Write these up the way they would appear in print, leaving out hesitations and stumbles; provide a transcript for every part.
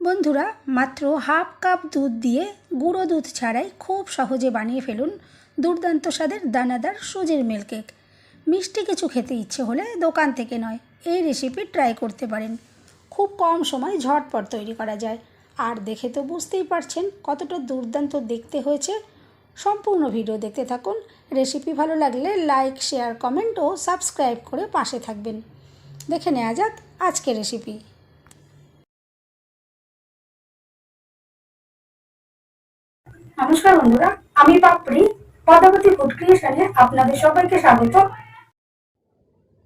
বন্ধুরা, মাত্র half cup দুধ দিয়ে গুঁড়ো দুধ ছাড়াই খুব সহজে বানিয়ে ফেলুন দুর্দান্ত স্বাদের দানাদার সুজির মিল্ককেক। মিষ্টি কিছু খেতে ইচ্ছে হলে দোকান থেকে নয়, এই রেসিপি ট্রাই করতে পারেন। খুব কম সময় ঝটপট তৈরি করা যায়, আর দেখে তো বুঝতেই পারছেন কতটা দুর্দান্ত দেখতে হয়েছে। সম্পূর্ণ ভিডিও দেখতে থাকুন। রেসিপি ভালো লাগলে লাইক, শেয়ার, কমেন্ট ও সাবস্ক্রাইব করে পাশে থাকবেন। দেখে নেওয়া যাক আজকের রেসিপি। নমস্কার বন্ধুরা, আমি পাপড়ি পদ্মাবতী ফুড ক্রিয়েশনে আপনাদের সবাইকে স্বাগত।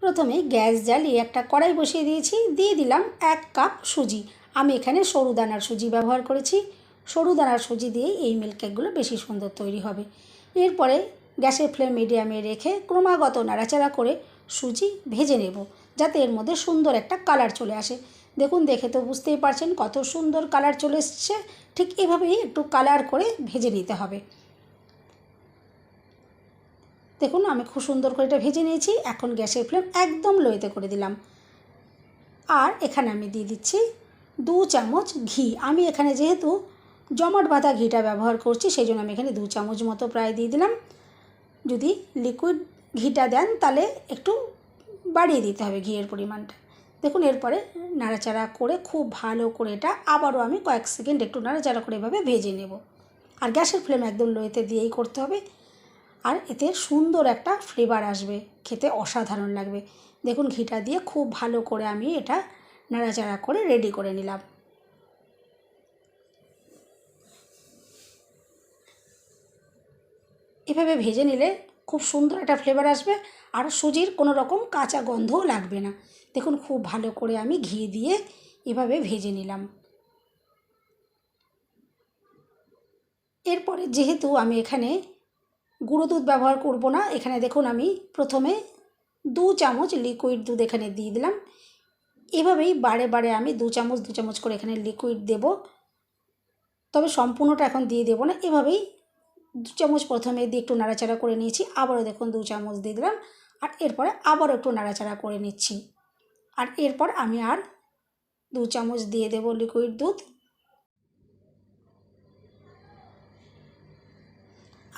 প্রথমে গ্যাস জ্বালিয়ে একটা কড়াই বসিয়ে দিয়েছি, দিয়ে দিলাম 1 কাপ সুজি। আমি এখানে সরু দানার সুজি ব্যবহার করেছি। সরু দানার সুজি দিয়ে এই মিল্ককেকগুলো বেশি সুন্দর তৈরি হবে। এরপরে গ্যাসের ফ্লেম মিডিয়ামে রেখে ক্রমাগত নাড়াচাড়া করে সুজি ভেজে নেব, যাতে এর মধ্যে সুন্দর একটা কালার চলে আসে। দেখুন, দেখে তো বুঝতেই পারছেন কত সুন্দর কালার চলে এসছে। ঠিক এভাবেই একটু কালার করে ভেজে নিতে হবে। দেখুন, আমি খুব সুন্দর করে এটা ভেজে নিয়েছি। এখন গ্যাসের ফ্লেম একদম লোতে করে দিলাম। আর এখানে আমি দিয়ে দিচ্ছি 2 চামচ ঘি। আমি এখানে যেহেতু জমাট বাঁধা ঘিটা ব্যবহার করছি, সেই জন্য আমি এখানে 2 চামচ মতো প্রায় দিয়ে দিলাম। যদি লিকুইড ঘিটা দেন তাহলে একটু বাড়িয়ে দিতে হবে ঘিয়ের পরিমাণটা। দেখুন, এরপরে নাড়াচাড়া করে খুব ভালো করে এটা আবারও আমি কয়েক সেকেন্ড একটু নাড়াচাড়া করে এভাবে ভেজে নেব। আর গ্যাসের ফ্লেম একদম লোতে দিয়েই করতে হবে। আর এতে সুন্দর একটা ফ্লেভার আসবে, খেতে অসাধারণ লাগবে। দেখুন, ঘিটা দিয়ে খুব ভালো করে আমি এটা নাড়াচাড়া করে রেডি করে নিলাম। এভাবে ভেজে নিলে খুব সুন্দর একটা ফ্লেভার আসবে, আর সুজির কোনো রকম কাঁচা গন্ধও লাগবে না। দেখুন, খুব ভালো করে আমি ঘি দিয়ে এভাবে ভেজে নিলাম। এরপরে যেহেতু আমি এখানে গুঁড়ো দুধ ব্যবহার করব না, এখানে দেখুন আমি প্রথমে 2 চামচ লিকুইড দুধ এখানে দিয়ে দিলাম। এভাবেই বারে বারে আমি 2 চামচ 2 চামচ করে এখানে লিকুইড দেব, তবে সম্পূর্ণটা এখন দিয়ে দেবো না। এভাবেই 2 চামচ প্রথমে দিয়ে একটু নাড়াচাড়া করে নিয়েছি, আবারও দেখুন 2 চামচ দিয়ে দিলাম, আর এরপরে আবারও একটু নাড়াচাড়া করে নিচ্ছি। আর এরপর আমি আর 2 চামচ দিয়ে দেব লিকুইড দুধ।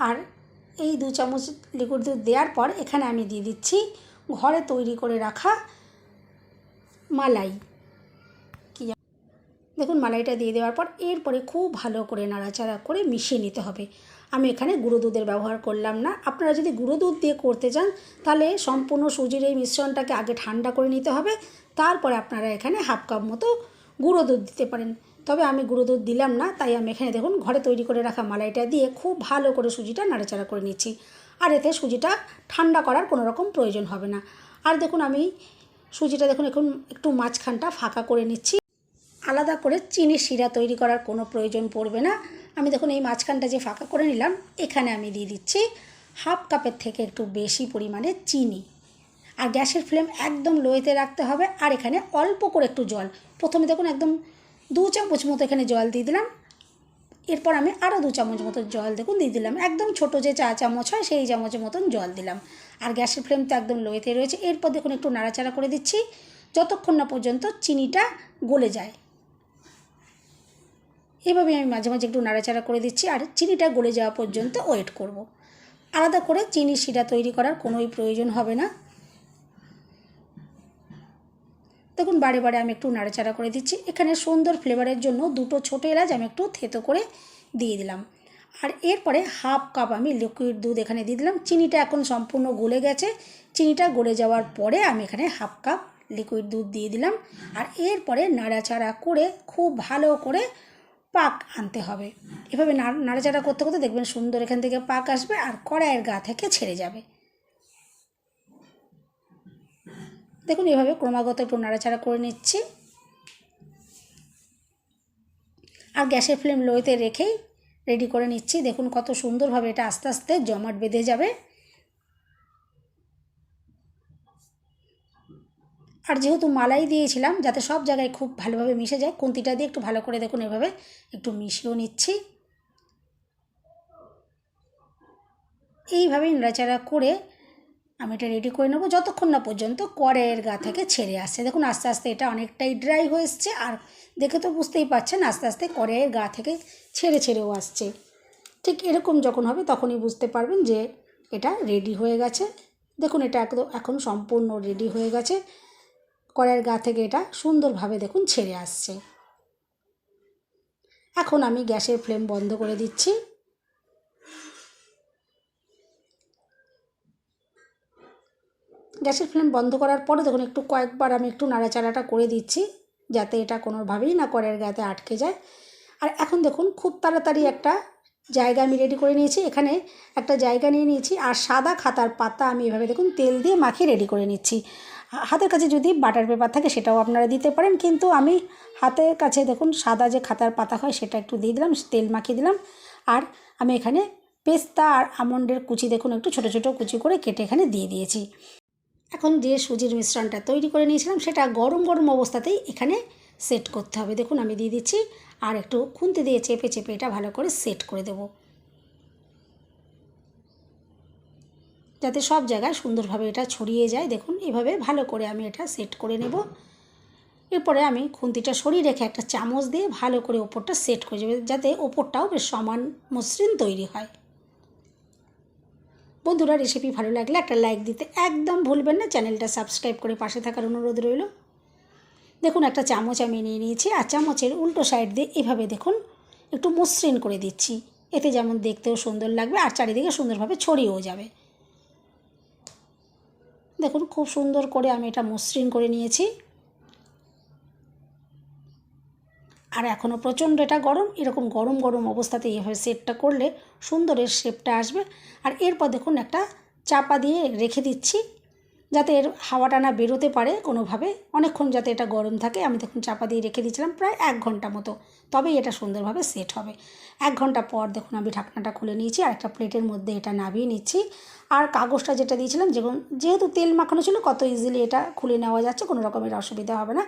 আর এই 2 চামচ লিকুইড দুধ দেওয়ার পর এখানে আমি দিয়ে দিচ্ছি ঘরে তৈরি করে রাখা মালাই। দেখুন, মালাইটা দিয়ে দেওয়ার পর এরপরে খুব ভালো করে নাড়াচাড়া করে মিশিয়ে নিতে হবে। আমি এখানে গুঁড়ো দুধের ব্যবহার করলাম না। আপনারা যদি গুঁড়ো দুধ দিয়ে করতে চান তাহলে সম্পূর্ণ সুজির এই মিশ্রণটাকে আগে ঠান্ডা করে নিতে হবে, তারপরে আপনারা এখানে হাফ কাপ মতো গুঁড়ো দুধ দিতে পারেন। তবে আমি গুঁড়ো দুধ দিলাম না, তাই আমি এখানে দেখুন ঘরে তৈরি করে রাখা মালাইটা দিয়ে খুব ভালো করে সুজিটা নাড়াচাড়া করে নিচ্ছি। আর এতে সুজিটা ঠান্ডা করার কোনো রকম প্রয়োজন হবে না। আর দেখুন, আমি সুজিটা দেখুন এখন একটু মাঝখানটা ফাঁকা করে নিচ্ছি। আলাদা করে চিনির শিরা তৈরি করার কোনো প্রয়োজন পড়বে না। আমি দেখুন এই মাঝখানটা যে ফাঁকা করে নিলাম, এখানে আমি দিয়ে দিচ্ছি হাফ কাপের থেকে একটু বেশি পরিমাণে চিনি। আর গ্যাসের ফ্লেম একদম লোতে রাখতে হবে। আর এখানে অল্প করে একটু জল, প্রথমে দেখুন একদম 2 চামচ মতো এখানে জল দিয়ে দিলাম। এরপর আমি আরও 2 চামচ মতো জল দেখুন দিয়ে দিলাম। একদম ছোটো যে 4 চামচ হয় সেই চামচের মতন জল দিলাম। আর গ্যাসের ফ্লেম তো একদম লোতে রয়েছে। এরপর দেখুন একটু নাড়াচাড়া করে দিচ্ছি যতক্ষণ না পর্যন্ত চিনিটা গলে যায়। এভাবে আমি মাঝে মাঝে একটু নাড়াচাড়া করে দিচ্ছি, আর চিনিটা গলে যাওয়া পর্যন্ত ওয়েট করব। আলাদা করে চিনির শিরা তৈরি করার কোনোই প্রয়োজন হবে না। দেখুন, বারে বারে আমি একটু নাড়াচাড়া করে দিচ্ছি। এখানে সুন্দর ফ্লেভারের জন্য 2টো ছোটো এলাচ আমি একটু থেতো করে দিয়ে দিলাম। আর এরপরে হাফ কাপ আমি লিকুইড দুধ এখানে দিয়ে দিলাম। চিনিটা এখন সম্পূর্ণ গলে গেছে। চিনিটা গলে যাওয়ার পরে আমি এখানে হাফ কাপ লিকুইড দুধ দিয়ে দিলাম। আর এরপরে নাড়াচাড়া করে খুব ভালো করে পাক আনতে হবে। এভাবে নাড়াচাড়া করতে করতে দেখবেন সুন্দর এখান থেকে পাক আসবে, আর কড়াইয়ের গা থেকে ছেড়ে যাবে। দেখুন, এভাবে ক্রমাগত একটু নাড়াচাড়া করে নিচ্ছি। আর গ্যাসের ফ্লেম লোতে রেখেই রেডি করে নিচ্ছি। দেখুন কত সুন্দরভাবে এটা আস্তে আস্তে জমাট বেঁধে যাবে। আর যেহেতু মালাই দিয়েছিলাম, যাতে সব জায়গায় খুব ভালোভাবে মিশে যায়, খুন্তিটা দিয়ে একটু ভালো করে দেখুন এভাবে একটু মিশিয়েও নিচ্ছি। এইভাবেই নাড়াচাড়া করে আমি এটা রেডি করে নেবো যতক্ষণ না পর্যন্ত কড়াইয়ের গা থেকে ছেড়ে আসছে। দেখুন আস্তে আস্তে এটা অনেকটাই ড্রাই হয়ে এসছে, আর দেখে তো বুঝতেই পারছেন আস্তে আস্তে কড়াইয়ের গা থেকে ছেড়েও আসছে। ঠিক এরকম যখন হবে তখনই বুঝতে পারবেন যে এটা রেডি হয়ে গেছে। দেখুন এটা একদম এখন সম্পূর্ণ রেডি হয়ে গেছে, কড়াইয়ের গা থেকে এটা সুন্দরভাবে দেখুন ছেড়ে আসছে। এখন আমি গ্যাসের ফ্লেম বন্ধ করে দিচ্ছি। গ্যাসের ফ্লেম বন্ধ করার পরে দেখুন একটু কয়েকবার আমি একটু নাড়াচাড়াটা করে দিচ্ছি, যাতে এটা কোনোভাবেই না কড়াইয়ের গাতে আটকে যায়। আর এখন দেখুন খুব তাড়াতাড়ি একটা জায়গা আমি রেডি করে নিয়েছি। এখানে একটা জায়গা নিয়ে নিয়েছি, আর সাদা খাতার পাতা আমি এভাবে দেখুন তেল দিয়ে মাখিয়ে রেডি করে নিচ্ছি। হাতের কাছে যদি বাটার পেপার থাকে সেটাও আপনারা দিতে পারেন, কিন্তু আমি হাতের কাছে দেখুন সাদা যে খাতার পাতা হয় সেটা একটু দিয়ে দিলাম, তেল মাখিয়ে দিলাম। আর আমি এখানে পেস্তা আর আমন্ডের কুচি দেখুন একটু ছোটো ছোটো কুচি করে কেটে এখানে দিয়ে দিয়েছি। এখন যে সুজির মিশ্রণটা তৈরি করে নিয়েছিলাম সেটা গরম গরম অবস্থাতেই এখানে সেট করতে হবে। দেখুন আমি দিয়ে দিচ্ছি, আর একটু খুন্তি দিয়ে চেপে চেপে এটা ভালো করে সেট করে দেব, যাতে সব জায়গায় সুন্দরভাবে এটা ছড়িয়ে যায়। দেখুন এভাবে ভালো করে আমি এটা সেট করে নেব। এরপরে আমি খুন্তিটা সরিয়ে রেখে একটা চামচ দিয়ে ভালো করে ওপরটা সেট করে দেবো, যাতে ওপরটাও বেশ সমান মসৃণ তৈরি হয়। বন্ধুরা, রেসিপি ভালো লাগলে একটা লাইক দিতে একদম ভুলবেন না, চ্যানেলটা সাবস্ক্রাইব করে পাশে থাকার অনুরোধ রইল। দেখুন একটা চামচ আমি নিয়ে নিয়েছি, আর চামচের উল্টো সাইড দিয়ে এভাবে দেখুন একটু মসৃণ করে দিচ্ছি, এতে যেমন দেখতেও সুন্দর লাগবে আর চারিদিকে সুন্দরভাবে ছড়িয়েও যাবে। দেখুন খুব সুন্দর করে আমি এটা মসৃণ করে নিয়েছি। আর এখনও প্রচণ্ড এটা গরম, এরকম গরম গরম অবস্থাতে এইভাবে সেটটা করলে সুন্দরের শেপটা আসবে। আর এরপর দেখুন একটা চাপা দিয়ে রেখে দিচ্ছি, যাতে এর হাওয়াটা না বেরোতে পারে কোনোভাবে, অনেকক্ষণ যাতে এটা গরম থাকে। আমি দেখুন চাপা দিয়ে রেখে দিয়েছিলাম প্রায় 1 ঘন্টা মতো, তবেই এটা সুন্দরভাবে সেট হবে। 1 ঘন্টা পর দেখুন আমি ঢাকনাটা খুলে নিয়েছি, আর একটা প্লেটের মধ্যে এটা নামিয়ে নিচ্ছি। আর কাগজটা যেটা দিয়েছিলাম যেহেতু তেল মাখানো ছিল, কত ইজিলি এটা খুলে নেওয়া যাচ্ছে, কোনো রকমের অসুবিধা হবে না।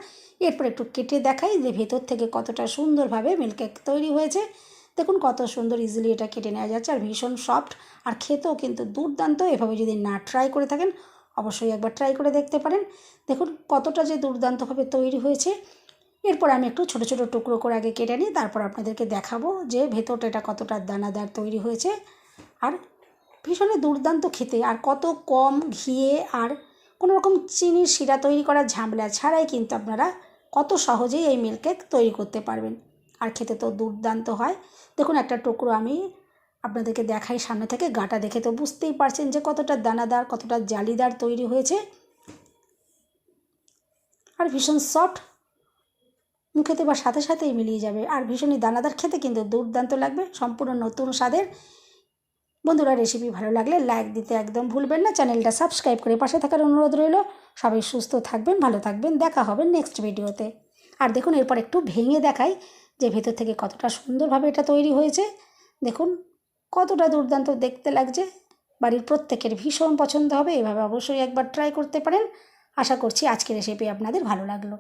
এরপর একটু কেটে দেখাই যে ভেতর থেকে কতটা সুন্দরভাবে মিল্ক কেক তৈরি হয়েছে। দেখুন কত সুন্দর ইজিলি এটা কেটে নেওয়া যাচ্ছে, আর ভীষণ সফট, আর খেতেও কিন্তু দুর্দান্ত। এভাবে যদি না ট্রাই করে থাকেন অবশ্যই একবার ট্রাই করে দেখতে পারেন। দেখুন কতটা যে দুর্দান্তভাবে তৈরি হয়েছে। এরপর আমি একটু ছোটো ছোটো টুকরো করে আগে কেটে নিই, তারপর আপনাদেরকে দেখাবো যে ভেতরটা এটা কতটা দানাদার তৈরি হয়েছে। আর ভীষণই দুর্দান্ত খেতে, আর কত কম ঘিয়ে আর কোনো রকম চিনির শিরা তৈরি করার ঝামেলা ছাড়াই কিন্তু আপনারা কত সহজেই এই মিল্ক কেক তৈরি করতে পারবেন, আর খেতে তো দুর্দান্ত হয়। দেখুন একটা টুকরো আমি আপনাদেরকে দেখাই সামনে থেকে, গাটা দেখে তো বুঝতেই পারছেন যে কতটা দানাদার, কতটা জালিদার তৈরি হয়েছে, আর ভীষণ সফট, মুখেতে বা সাথে সাথেই মিলিয়ে যাবে, আর ভীষণই দানাদার, খেতে কিন্তু দুর্দান্ত লাগবে, সম্পূর্ণ নতুন স্বাদের। বন্ধুরা, রেসিপি ভালো লাগলে লাইক দিতে একদম ভুলবেন না, চ্যানেলটা সাবস্ক্রাইব করে পাশে থাকার অনুরোধ রইল। সবাই সুস্থ থাকবেন, ভালো থাকবেন, দেখা হবে নেক্সট ভিডিওতে। আর দেখুন এরপর একটু ভেঙে দেখাই যে ভেতর থেকে কতটা সুন্দরভাবে এটা তৈরি হয়েছে। দেখুন কতটা দুর্দান্ত দেখতে লাগছে, বাড়ির প্রত্যেকের ভীষণ পছন্দ হবে। এভাবে অবশ্যই একবার ট্রাই করতে পারেন। আশা করছি আজকের রেসিপি আপনাদের ভালো লাগলো।